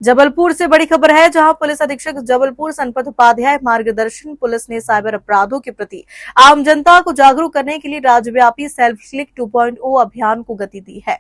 जबलपुर से बड़ी खबर है, जहां पुलिस अधीक्षक जबलपुर संपत उपाध्याय मार्गदर्शन पुलिस ने साइबर अपराधों के प्रति आम जनता को जागरूक करने के लिए राज्यव्यापी सेल्फ क्लिक 2.0 अभियान को गति दी है।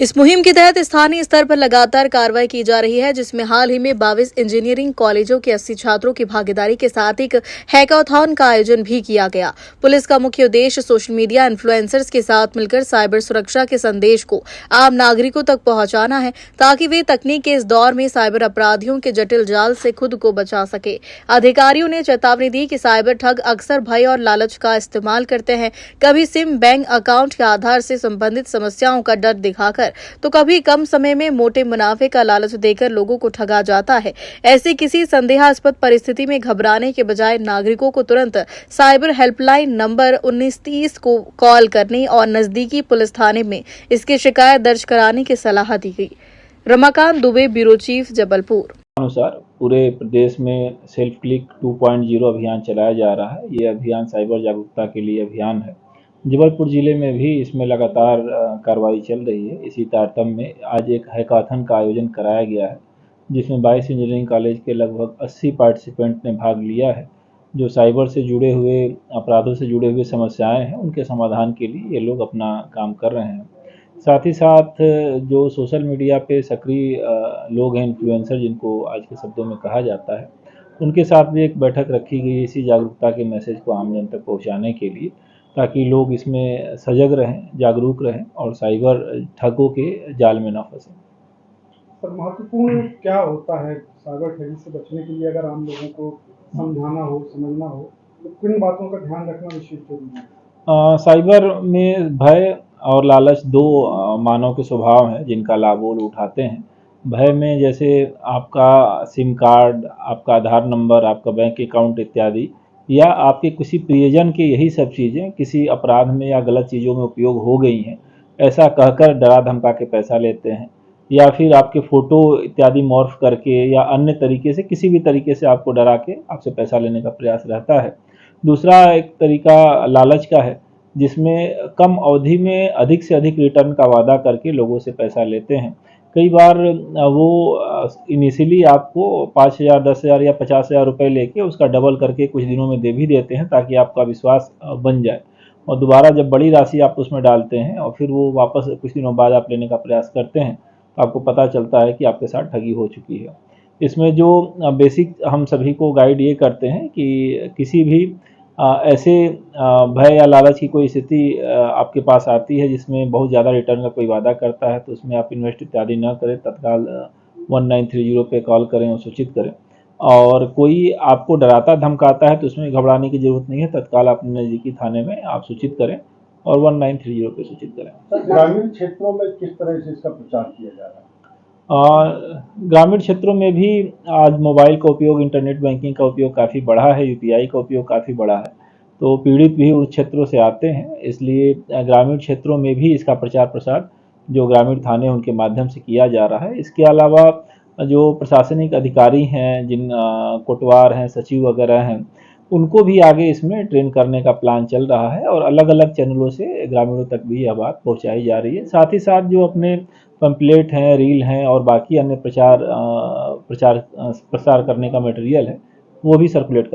इस मुहिम के तहत स्थानीय स्तर पर लगातार कार्रवाई की जा रही है, जिसमें हाल ही में 22 इंजीनियरिंग कॉलेजों के 80 छात्रों की भागीदारी के साथ एक हैकाथॉन का आयोजन भी किया गया। पुलिस का मुख्य उद्देश्य सोशल मीडिया इन्फ्लुएंसर्स के साथ मिलकर साइबर सुरक्षा के संदेश को आम नागरिकों तक पहुंचाना है, ताकि वे तकनीक के इस दौर में साइबर अपराधियों के जटिल जाल से खुद को बचा सके। अधिकारियों ने चेतावनी दी कि साइबर ठग अक्सर भय और लालच का इस्तेमाल करते हैं। कभी सिम, बैंक अकाउंट के आधार से संबंधित समस्याओं का डर दिखाकर तो कभी कम समय में मोटे मुनाफे का लालच देकर लोगों को ठगा जाता है। ऐसी किसी संदेहास्पद परिस्थिति में घबराने के बजाय नागरिकों को तुरंत साइबर हेल्पलाइन नंबर 1930 को कॉल करने और नजदीकी पुलिस थाने में इसकी शिकायत दर्ज कराने की सलाह दी गई। Ramakant Dubey, bureau chief, Jabalpur. अनुसार पूरे प्रदेश में सेल्फ क्लिक 2.0 अभियान चलाया जा रहा है। ये अभियान साइबर जागरूकता के लिए अभियान है। जबलपुर जिले में भी इसमें लगातार कार्रवाई चल रही है। इसी तारतम्य में आज एक हैकाथन का आयोजन कराया गया है, जिसमें 22 इंजीनियरिंग कॉलेज के लगभग 80 पार्टिसिपेंट ने भाग लिया है। जो साइबर से जुड़े हुए अपराधों से जुड़े हुए समस्याएं हैं, उनके समाधान के लिए ये लोग अपना काम कर रहे हैं। साथ ही साथ जो सोशल मीडिया पे सक्रिय लोग हैं, इन्फ्लुएंसर जिनको आज के शब्दों में कहा जाता है, उनके साथ भी एक बैठक रखी गई इसी जागरूकता के मैसेज को आम जन तक पहुंचाने के लिए, ताकि लोग इसमें सजग रहें, जागरूक रहें और साइबर ठगों के जाल में ना फंसें। सर, महत्वपूर्ण क्या होता है साइबर ठगी से बचने के लिए? अगर आम लोगों को समझाना हो, समझना हो, तो किन बातों का ध्यान रखना विशेष जरूरी है? साइबर में भय और लालच दो मानव के स्वभाव हैं, जिनका लाभ वो उठाते हैं। भय में जैसे आपका सिम कार्ड, आपका आधार नंबर, आपका बैंक अकाउंट इत्यादि, या आपके किसी प्रियजन के यही सब चीज़ें किसी अपराध में या गलत चीज़ों में उपयोग हो गई हैं, ऐसा कहकर डरा धमका के पैसा लेते हैं। या फिर आपके फ़ोटो इत्यादि मॉर्फ करके या अन्य तरीके से, किसी भी तरीके से आपको डरा के आपसे पैसा लेने का प्रयास रहता है। दूसरा एक तरीका लालच का है, जिसमें कम अवधि में अधिक से अधिक रिटर्न का वादा करके लोगों से पैसा लेते हैं। कई बार वो इनिशियली आपको 5,000, 10,000 या 50,000 रुपये लेके उसका डबल करके कुछ दिनों में दे भी देते हैं, ताकि आपका विश्वास बन जाए। और दोबारा जब बड़ी राशि आप उसमें डालते हैं और फिर वो वापस कुछ दिनों बाद आप लेने का प्रयास करते हैं, तो आपको पता चलता है कि आपके साथ ठगी हो चुकी है। इसमें जो बेसिक हम सभी को गाइड ये करते हैं कि किसी भी ऐसे भय या लालच की कोई स्थिति आपके पास आती है जिसमें बहुत ज़्यादा रिटर्न का कोई वादा करता है, तो उसमें आप इन्वेस्ट इत्यादि न करें। तत्काल 1930 पे कॉल करें और सूचित करें। और कोई आपको डराता धमकाता है तो उसमें घबराने की ज़रूरत नहीं है। तत्काल अपने नज़दीकी थाने में आप सूचित करें और 1930 पे सूचित करें। ग्रामीण क्षेत्रों में किस तरह से इसका प्रचार किया जा रहा है? ग्रामीण क्षेत्रों में भी आज मोबाइल का उपयोग, इंटरनेट बैंकिंग का उपयोग काफ़ी बढ़ा है, यूपीआई का उपयोग काफ़ी बढ़ा है, तो पीड़ित भी उस क्षेत्रों से आते हैं। इसलिए ग्रामीण क्षेत्रों में भी इसका प्रचार प्रसार जो ग्रामीण थाने उनके माध्यम से किया जा रहा है। इसके अलावा जो प्रशासनिक अधिकारी हैं, जिन कोटवार हैं, सचिव वगैरह हैं, उनको भी आगे इसमें ट्रेन करने का प्लान चल रहा है और अलग अलग चैनलों से ग्रामीणों तक भी यह बात पहुंचाई जा रही है। साथ ही साथ जो अपने पंपलेट हैं, रील हैं और बाकी अन्य प्रसार करने का मटेरियल है, वो भी सर्कुलेट